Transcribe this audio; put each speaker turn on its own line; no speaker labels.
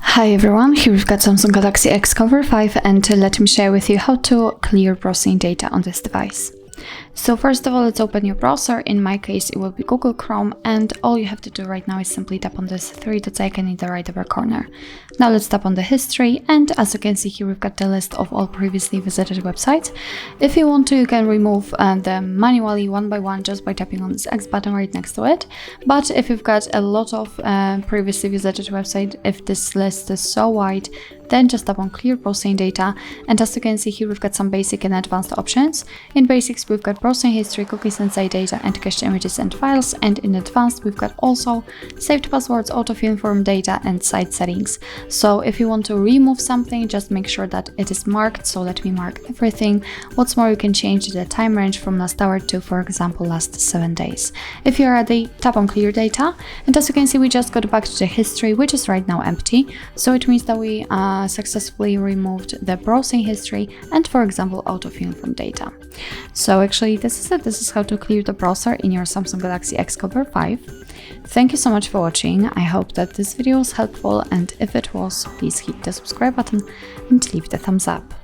Hi everyone, here we've got Samsung Galaxy XCover 5 and let me share with you how to clear browsing data on this device. So first of all, let's open your browser. In my case, it will be Google Chrome, and all you have to do right now is simply tap on this three dots icon in the right upper corner. Now let's tap on the history, and as you can see here, we've got the list of all previously visited websites. If you want to, you can remove them manually one by one just by tapping on this X button right next to it. But if you've got a lot of previously visited websites, if this list is so wide, then just tap on clear browsing data, and as you can see here, we've got some basic and advanced options. In basics, we've got browsing history, cookies and site data, and cached images and files, and in advanced, we've got also saved passwords, autofill form data, and site settings. So if you want to remove something, just make sure that it is marked. So let me mark everything. What's more, you can change the time range from last hour to, for example, last 7 days. If you're ready, tap on clear data, and as you can see, we just got back to the history, which is right now empty. So it means that we successfully removed the browsing history and, for example, autofill from data. So actually, this is it. This is how to clear the browser in your Samsung Galaxy XCover 5. Thank you so much for watching. I hope that this video was helpful, and if it was, please hit the subscribe button and leave the thumbs up.